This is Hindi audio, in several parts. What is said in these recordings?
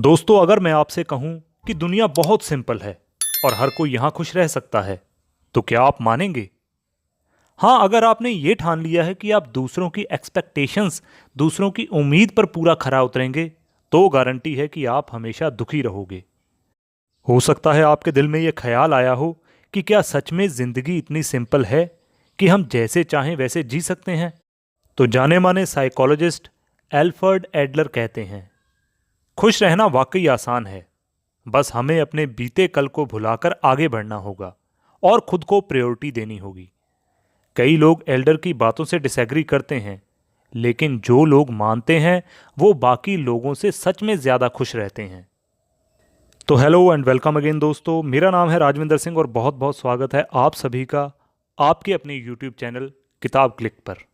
दोस्तों, अगर मैं आपसे कहूं कि दुनिया बहुत सिंपल है और हर कोई यहां खुश रह सकता है, तो क्या आप मानेंगे? हाँ, अगर आपने ये ठान लिया है कि आप दूसरों की एक्सपेक्टेशंस, दूसरों की उम्मीद पर पूरा खरा उतरेंगे, तो गारंटी है कि आप हमेशा दुखी रहोगे। हो सकता है आपके दिल में ये ख्याल आया हो कि क्या सच में जिंदगी इतनी सिंपल है कि हम जैसे चाहें वैसे जी सकते हैं? तो जाने माने साइकोलॉजिस्ट एल्फ्रेड एडलर कहते हैं, खुश रहना वाकई आसान है, बस हमें अपने बीते कल को भुलाकर आगे बढ़ना होगा और खुद को प्रायोरिटी देनी होगी। कई लोग एल्डर की बातों से डिसएग्री करते हैं, लेकिन जो लोग मानते हैं वो बाकी लोगों से सच में ज्यादा खुश रहते हैं। तो हेलो एंड वेलकम अगेन दोस्तों, मेरा नाम है राजविंदर सिंह और बहुत बहुत स्वागत है आप सभी का आपके अपने यूट्यूब चैनल किताब क्लिक पर।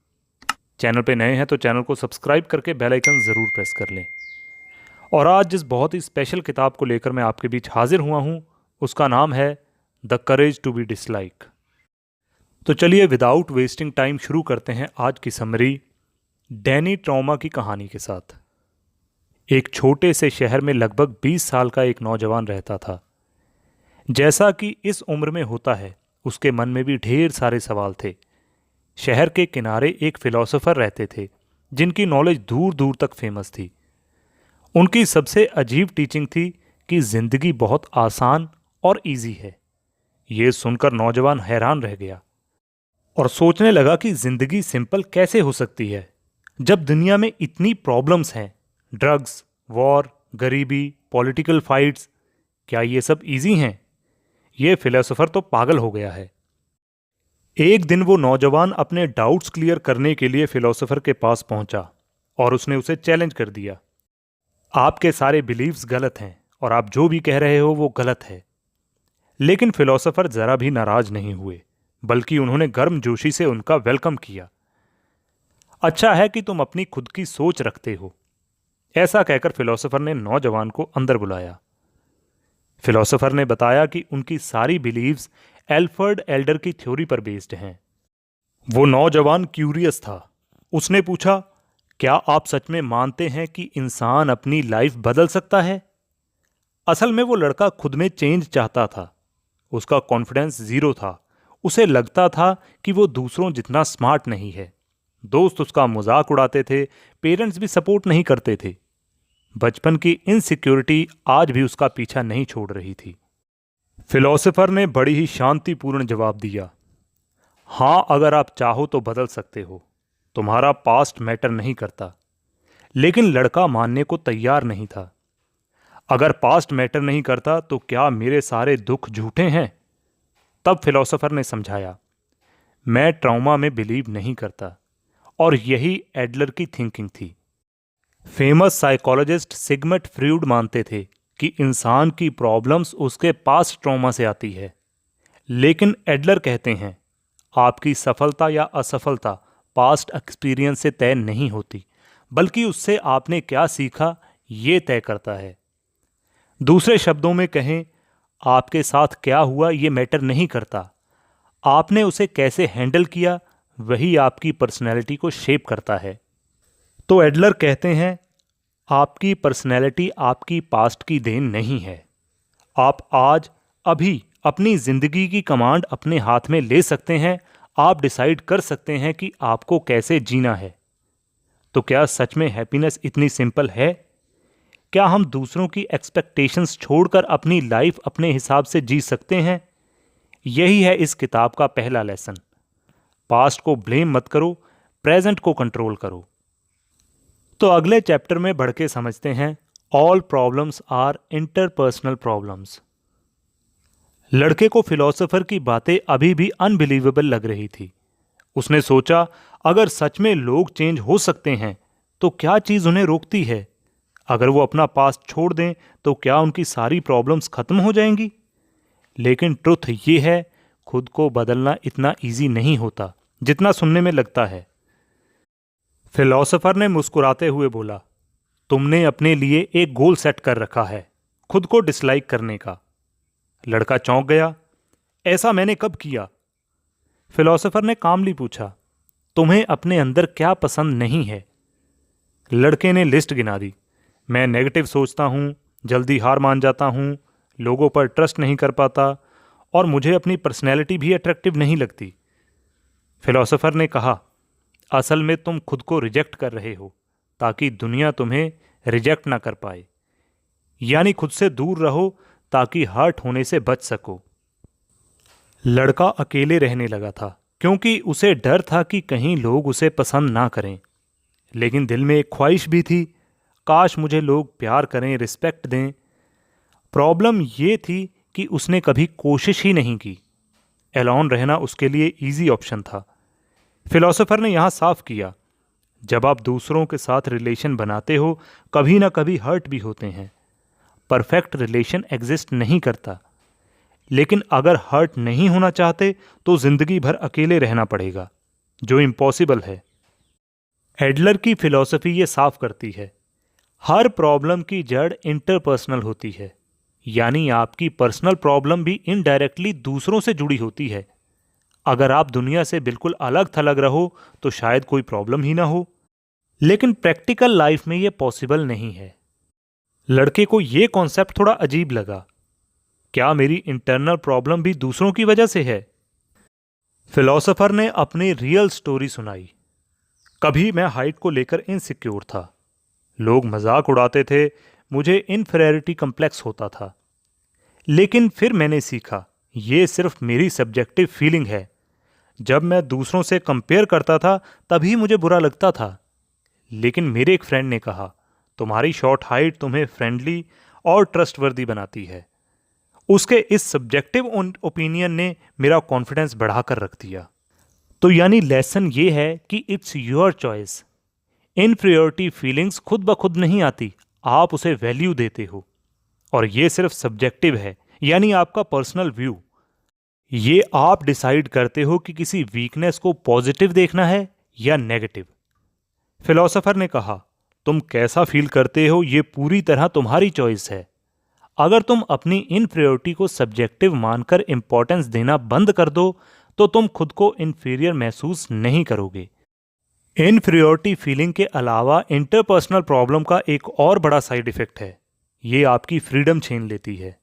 चैनल पे नए हैं तो चैनल को सब्सक्राइब करके बेल आइकन ज़रूर प्रेस कर लें। और आज जिस बहुत ही स्पेशल किताब को लेकर मैं आपके बीच हाजिर हुआ हूं, उसका नाम है the courage to be dislike. तो चलिए विदाउट वेस्टिंग टाइम शुरू करते हैं आज की समरी डैनी ट्रॉमा की कहानी के साथ। एक छोटे से शहर में लगभग 20 साल का एक नौजवान रहता था। जैसा कि इस उम्र में होता है, उसके मन में भी ढेर सारे सवाल थे। शहर के किनारे एक फिलोसोफर रहते थे जिनकी नॉलेज दूर दूर तक फेमस थी। उनकी सबसे अजीब टीचिंग थी कि जिंदगी बहुत आसान और इजी है। ये सुनकर नौजवान हैरान रह गया और सोचने लगा कि जिंदगी सिंपल कैसे हो सकती है जब दुनिया में इतनी प्रॉब्लम्स हैं। ड्रग्स, वॉर, गरीबी, पॉलिटिकल फाइट्स, क्या ये सब इजी हैं? ये फिलोसोफर तो पागल हो गया है। एक दिन वो नौजवान अपने डाउट्स क्लियर करने के लिए फिलोसोफर के पास पहुंचा और उसने उसे चैलेंज कर दिया, आपके सारे बिलीव्स गलत हैं और आप जो भी कह रहे हो वो गलत है। लेकिन फिलोसोफर जरा भी नाराज नहीं हुए, बल्कि उन्होंने गर्मजोशी से उनका वेलकम किया। अच्छा है कि तुम अपनी खुद की सोच रखते हो, ऐसा कहकर फिलोसोफर ने नौजवान को अंदर बुलाया। फिलोसोफर ने बताया कि उनकी सारी बिलीव्स एल्फ्रेड एडलर की थ्योरी पर बेस्ड हैं। वो नौजवान क्यूरियस था। उसने पूछा, क्या आप सच में मानते हैं कि इंसान अपनी लाइफ बदल सकता है? असल में वो लड़का खुद में चेंज चाहता था। उसका कॉन्फिडेंस जीरो था। उसे लगता था कि वो दूसरों जितना स्मार्ट नहीं है। दोस्त उसका मजाक उड़ाते थे, पेरेंट्स भी सपोर्ट नहीं करते थे। बचपन की इनसिक्योरिटी आज भी उसका पीछा नहीं छोड़ रही थी। फिलोसोफर ने बड़ी ही शांतिपूर्ण जवाब दिया, हां, अगर आप चाहो तो बदल सकते हो, तुम्हारा पास्ट मैटर नहीं करता। लेकिन लड़का मानने को तैयार नहीं था। अगर पास्ट मैटर नहीं करता तो क्या मेरे सारे दुख झूठे हैं? तब फिलोसोफर ने समझाया, मैं ट्रॉमा में बिलीव नहीं करता। और यही एडलर की थिंकिंग थी। फेमस साइकोलॉजिस्ट सिगमंड फ्रॉयड मानते थे कि इंसान की प्रॉब्लम्स उसके पास्ट ट्रॉमा से आती है। लेकिन एडलर कहते हैं, आपकी सफलता या असफलता पास्ट एक्सपीरियंस से तय नहीं होती, बल्कि उससे आपने क्या सीखा ये तय करता है। दूसरे शब्दों में कहें, आपके साथ क्या हुआ ये मैटर नहीं करता, आपने उसे कैसे हैंडल किया वही आपकी पर्सनैलिटी को शेप करता है। तो एडलर कहते हैं, आपकी पर्सनैलिटी आपकी पास्ट की देन नहीं है। आप आज अभी अपनी जिंदगी की कमांड अपने हाथ में ले सकते हैं। आप डिसाइड कर सकते हैं कि आपको कैसे जीना है। तो क्या सच में हैप्पीनेस इतनी सिंपल है? क्या हम दूसरों की एक्सपेक्टेशंस छोड़कर अपनी लाइफ अपने हिसाब से जी सकते हैं? यही है इस किताब का पहला लेसन। पास्ट को ब्लेम मत करो, प्रेजेंट को कंट्रोल करो। तो अगले चैप्टर में बढ़ के समझते हैं, all problems are interpersonal problems. लड़के को फिलोसोफर की बातें अभी भी अनबिलीवेबल लग रही थी। उसने सोचा, अगर सच में लोग चेंज हो सकते हैं तो क्या चीज उन्हें रोकती है? अगर वो अपना पास्ट छोड़ दें तो क्या उनकी सारी प्रॉब्लम्स खत्म हो जाएंगी? लेकिन ट्रुथ ये है, खुद को बदलना इतना इजी नहीं होता जितना सुनने में लगता है। फिलोसोफर ने मुस्कुराते हुए बोला, तुमने अपने लिए एक गोल सेट कर रखा है, खुद को डिसलाइक करने का। लड़का चौंक गया, ऐसा मैंने कब किया? फिलोसोफर ने कामली पूछा, तुम्हें अपने अंदर क्या पसंद नहीं है? लड़के ने लिस्ट गिना दी, मैं नेगेटिव सोचता हूं, जल्दी हार मान जाता हूँ, लोगों पर ट्रस्ट नहीं कर पाता और मुझे अपनी पर्सनैलिटी भी अट्रैक्टिव नहीं लगती। फिलोसोफर ने कहा, असल में तुम खुद को रिजेक्ट कर रहे हो ताकि दुनिया तुम्हें रिजेक्ट ना कर पाए। यानी खुद से दूर रहो ताकि हर्ट होने से बच सको। लड़का अकेले रहने लगा था क्योंकि उसे डर था कि कहीं लोग उसे पसंद ना करें। लेकिन दिल में एक ख्वाहिश भी थी, काश मुझे लोग प्यार करें, रिस्पेक्ट दें। प्रॉब्लम ये थी कि उसने कभी कोशिश ही नहीं की। एलोन रहना उसके लिए इजी ऑप्शन था। फिलोसोफर ने यहाँ साफ किया, जब आप दूसरों के साथ रिलेशन बनाते हो कभी ना कभी हर्ट भी होते हैं। परफेक्ट रिलेशन एग्जिस्ट नहीं करता, लेकिन अगर हर्ट नहीं होना चाहते तो जिंदगी भर अकेले रहना पड़ेगा, जो इम्पॉसिबल है। एडलर की फिलॉसफी ये साफ करती है, हर प्रॉब्लम की जड़ इंटरपर्सनल होती है। यानी आपकी पर्सनल प्रॉब्लम भी इनडायरेक्टली दूसरों से जुड़ी होती है। अगर आप दुनिया से बिल्कुल अलग थलग रहो तो शायद कोई प्रॉब्लम ही ना हो। लेकिन प्रैक्टिकल लाइफ में ये पॉसिबल नहीं है। लड़के को ये कॉन्सेप्ट थोड़ा अजीब लगा। क्या मेरी इंटरनल प्रॉब्लम भी दूसरों की वजह से है? फिलोसोफर ने अपनी रियल स्टोरी सुनाई। कभी मैं हाइट को लेकर इनसिक्योर था, लोग मजाक उड़ाते थे, मुझे इन्फीरियरिटी कम्प्लेक्स होता था। लेकिन फिर मैंने सीखा, ये सिर्फ मेरी सब्जेक्टिव फीलिंग है। जब मैं दूसरों से कंपेयर करता था तभी मुझे बुरा लगता था। लेकिन मेरे एक फ्रेंड ने कहा, तुम्हारी शॉर्ट हाइट तुम्हें फ्रेंडली और ट्रस्टवर्दी बनाती है। उसके इस सब्जेक्टिव ओपिनियन ने मेरा कॉन्फिडेंस बढ़ाकर रख दिया। तो यानी लेसन ये है कि it's your choice. Inferiority feelings खुद ब खुद नहीं आती, आप उसे वैल्यू देते हो। और ये सिर्फ सब्जेक्टिव है, यानी आपका पर्सनल व्यू। ये आप डिसाइड करते हो कि किसी वीकनेस को पॉजिटिव देखना है या नेगेटिव। फिलोसोफर ने कहा, तुम कैसा फील करते हो ये पूरी तरह तुम्हारी चॉइस है। अगर तुम अपनी इनफीरियरिटी को सब्जेक्टिव मानकर इंपॉर्टेंस देना बंद कर दो तो तुम खुद को इन्फीरियर महसूस नहीं करोगे। इनफीरियरिटी फीलिंग के अलावा इंटरपर्सनल प्रॉब्लम का एक और बड़ा साइड इफेक्ट है, ये आपकी फ्रीडम छीन लेती है।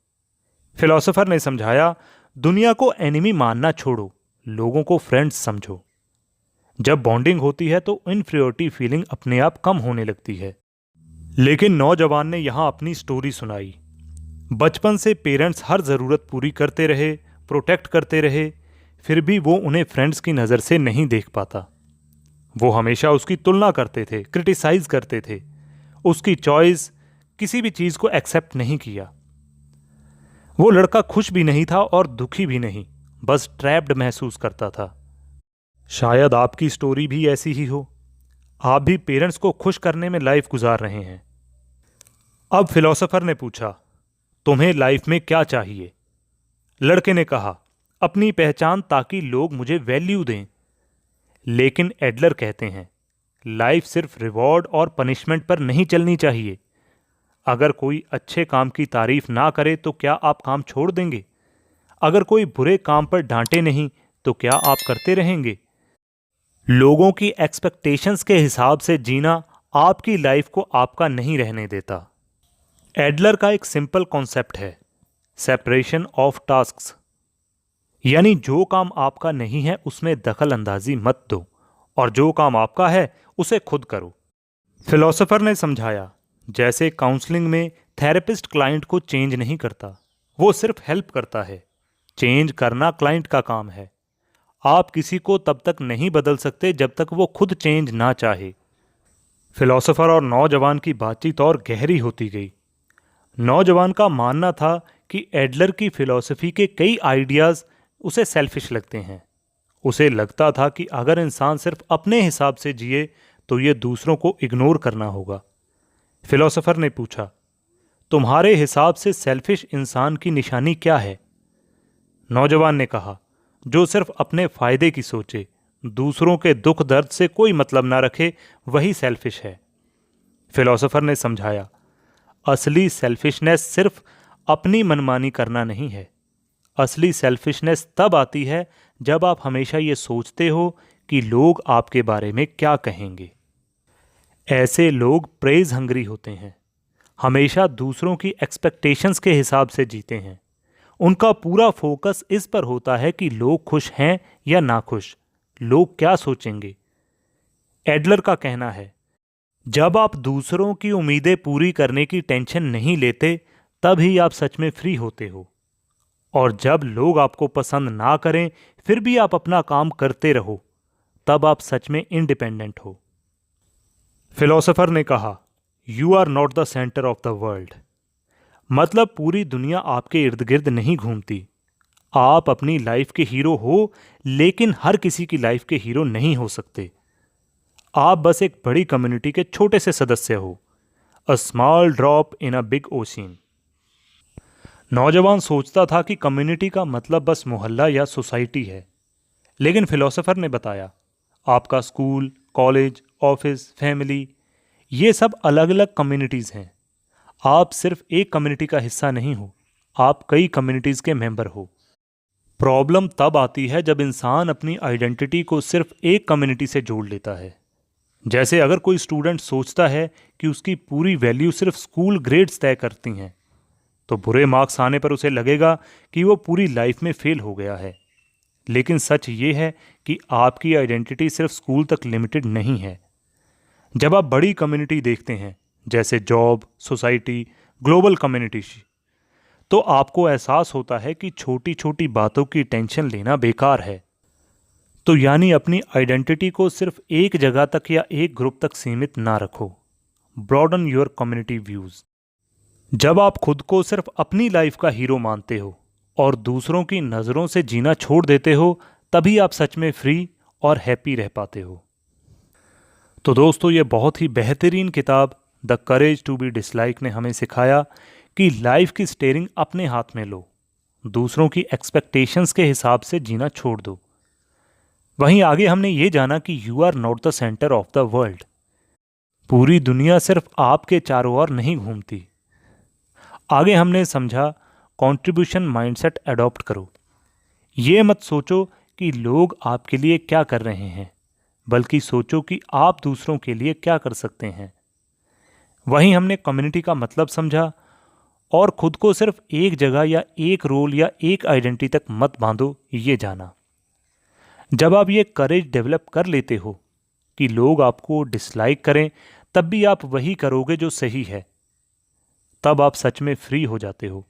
फिलोसोफर ने समझाया, दुनिया को एनिमी मानना छोड़ो, लोगों को फ्रेंड्स समझो। जब बॉन्डिंग होती है तो इनफीरियरिटी फीलिंग अपने आप कम होने लगती है। लेकिन नौजवान ने यहां अपनी स्टोरी सुनाई। बचपन से पेरेंट्स हर ज़रूरत पूरी करते रहे, प्रोटेक्ट करते रहे, फिर भी वो उन्हें फ्रेंड्स की नज़र से नहीं देख पाता। वो हमेशा उसकी तुलना करते थे, क्रिटिसाइज करते थे, उसकी चॉइस, किसी भी चीज़ को एक्सेप्ट नहीं किया। वो लड़का खुश भी नहीं था और दुखी भी नहीं, बस ट्रैप्ड महसूस करता था। शायद आपकी स्टोरी भी ऐसी ही हो, आप भी पेरेंट्स को खुश करने में लाइफ गुजार रहे हैं। अब फिलोसोफर ने पूछा, तुम्हें लाइफ में क्या चाहिए? लड़के ने कहा, अपनी पहचान ताकि लोग मुझे वैल्यू दें। लेकिन एडलर कहते हैं, लाइफ सिर्फ रिवॉर्ड और पनिशमेंट पर नहीं चलनी चाहिए। अगर कोई अच्छे काम की तारीफ ना करे तो क्या आप काम छोड़ देंगे? अगर कोई बुरे काम पर डांटे नहीं तो क्या आप करते रहेंगे? लोगों की एक्सपेक्टेशंस के हिसाब से जीना आपकी लाइफ को आपका नहीं रहने देता। एडलर का एक सिंपल कॉन्सेप्ट है, सेपरेशन ऑफ टास्क्स। यानी जो काम आपका नहीं है उसमें दखल अंदाजी मत दो और जो काम आपका है उसे खुद करो। फिलोसोफर ने समझाया, जैसे काउंसलिंग में थेरेपिस्ट क्लाइंट को चेंज नहीं करता, वो सिर्फ हेल्प करता है। चेंज करना क्लाइंट का काम है। आप किसी को तब तक नहीं बदल सकते जब तक वो खुद चेंज ना चाहे। फिलोसोफर और नौजवान की बातचीत और गहरी होती गई। नौजवान का मानना था कि एडलर की फिलॉसफी के कई आइडियाज़ उसे सेल्फिश लगते हैं। उसे लगता था कि अगर इंसान सिर्फ अपने हिसाब से जिए तो ये दूसरों को इग्नोर करना होगा। फिलोसोफर ने पूछा, तुम्हारे हिसाब से सेल्फिश इंसान की निशानी क्या है? नौजवान ने कहा, जो सिर्फ अपने फायदे की सोचे, दूसरों के दुख दर्द से कोई मतलब ना रखे, वही सेल्फिश है। फिलोसोफर ने समझाया, असली सेल्फिशनेस सिर्फ अपनी मनमानी करना नहीं है। असली सेल्फिशनेस तब आती है जब आप हमेशा ये सोचते हो कि लोग आपके बारे में क्या कहेंगे। ऐसे लोग प्रेज हंग्री होते हैं, हमेशा दूसरों की एक्सपेक्टेशंस के हिसाब से जीते हैं। उनका पूरा फोकस इस पर होता है कि लोग खुश हैं या नाखुश, लोग क्या सोचेंगे। एडलर का कहना है, जब आप दूसरों की उम्मीदें पूरी करने की टेंशन नहीं लेते तब ही आप सच में फ्री होते हो। और जब लोग आपको पसंद ना करें फिर भी आप अपना काम करते रहो, तब आप सच में इंडिपेंडेंट हो। फिलोसोफर ने कहा, you are not the centre of the world. मतलब पूरी दुनिया आपके इर्द गिर्द नहीं घूमती। आप अपनी लाइफ के हीरो हो, लेकिन हर किसी की लाइफ के हीरो नहीं हो सकते। आप बस एक बड़ी कम्युनिटी के छोटे से सदस्य हो, a small drop in a big ocean. नौजवान सोचता था कि कम्युनिटी का मतलब बस मोहल्ला या सोसाइटी है, लेकिन फिलोसोफर ने बताया, आपका स्कूल, कॉलेज, ऑफिस, फैमिली, ये सब अलग अलग कम्युनिटीज़ हैं। आप सिर्फ एक कम्युनिटी का हिस्सा नहीं हो, आप कई कम्युनिटीज़ के मेंबर हो। प्रॉब्लम तब आती है जब इंसान अपनी आइडेंटिटी को सिर्फ एक कम्युनिटी से जोड़ लेता है। जैसे अगर कोई स्टूडेंट सोचता है कि उसकी पूरी वैल्यू सिर्फ स्कूल ग्रेड्स तय करती हैं, तो बुरे मार्क्स आने पर उसे लगेगा कि वो पूरी लाइफ में फेल हो गया है। लेकिन सच ये है कि आपकी आइडेंटिटी सिर्फ स्कूल तक लिमिटेड नहीं है। जब आप बड़ी कम्युनिटी देखते हैं, जैसे जॉब, सोसाइटी, ग्लोबल कम्युनिटी, तो आपको एहसास होता है कि छोटी छोटी बातों की टेंशन लेना बेकार है। तो यानी अपनी आइडेंटिटी को सिर्फ एक जगह तक या एक ग्रुप तक सीमित ना रखो। Broaden your community views. जब आप खुद को सिर्फ अपनी लाइफ का हीरो मानते हो और दूसरों की नज़रों से जीना छोड़ देते हो, तभी आप सच में फ्री और हैप्पी रह पाते हो। तो दोस्तों, ये बहुत ही बेहतरीन किताब the courage to be dislike ने हमें सिखाया कि लाइफ की स्टीयरिंग अपने हाथ में लो, दूसरों की एक्सपेक्टेशंस के हिसाब से जीना छोड़ दो। वहीं आगे हमने ये जाना कि you are not the centre of the world. पूरी दुनिया सिर्फ आपके चारों ओर नहीं घूमती। आगे हमने समझा, कंट्रीब्यूशन माइंडसेट अडॉप्ट करो। ये मत सोचो कि लोग आपके लिए क्या कर रहे हैं, बल्कि सोचो कि आप दूसरों के लिए क्या कर सकते हैं। वहीं हमने कम्युनिटी का मतलब समझा और खुद को सिर्फ एक जगह या एक रोल या एक आइडेंटिटी तक मत बांधो, ये जाना। जब आप ये करेज डेवलप कर लेते हो कि लोग आपको डिसलाइक करें तब भी आप वही करोगे जो सही है, तब आप सच में फ्री हो जाते हो,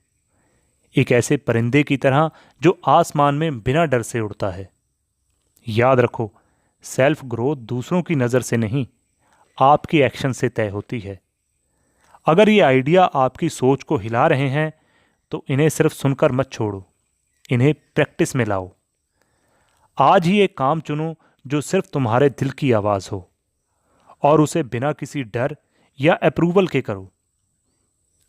एक ऐसे परिंदे की तरह जो आसमान में बिना डर से उड़ता है। याद रखो, सेल्फ ग्रोथ दूसरों की नज़र से नहीं, आपकी एक्शन से तय होती है। अगर ये आइडिया आपकी सोच को हिला रहे हैं तो इन्हें सिर्फ सुनकर मत छोड़ो, इन्हें प्रैक्टिस में लाओ। आज ही एक काम चुनो जो सिर्फ तुम्हारे दिल की आवाज़ हो और उसे बिना किसी डर या अप्रूवल के करो।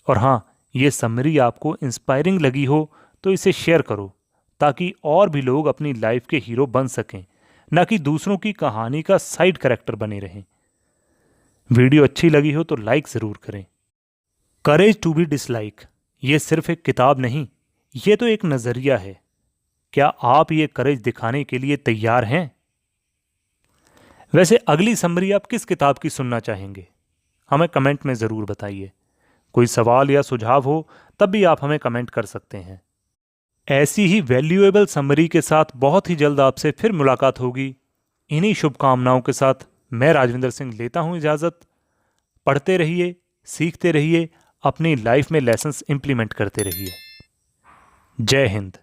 और हाँ, ये समरी आपको इंस्पायरिंग लगी हो तो इसे शेयर करो, ताकि और भी लोग अपनी लाइफ के हीरो बन सकें, ना कि दूसरों की कहानी का साइड कैरेक्टर बने रहें। वीडियो अच्छी लगी हो तो लाइक ज़रूर करें। करेज टू बी डिसलाइक ये सिर्फ एक किताब नहीं, ये तो एक नज़रिया है। क्या आप ये करेज दिखाने के लिए तैयार हैं? वैसे अगली समरी आप किस किताब की सुनना चाहेंगे? हमें कमेंट में ज़रूर बताइए। कोई सवाल या सुझाव हो तब भी आप हमें कमेंट कर सकते हैं। ऐसी ही वैल्यूएबल समरी के साथ बहुत ही जल्द आपसे फिर मुलाकात होगी। इन्हीं शुभकामनाओं के साथ मैं राजविंदर सिंह लेता हूं इजाज़त। पढ़ते रहिए, सीखते रहिए, अपनी लाइफ में लेसन्स इंप्लीमेंट करते रहिए। जय हिंद।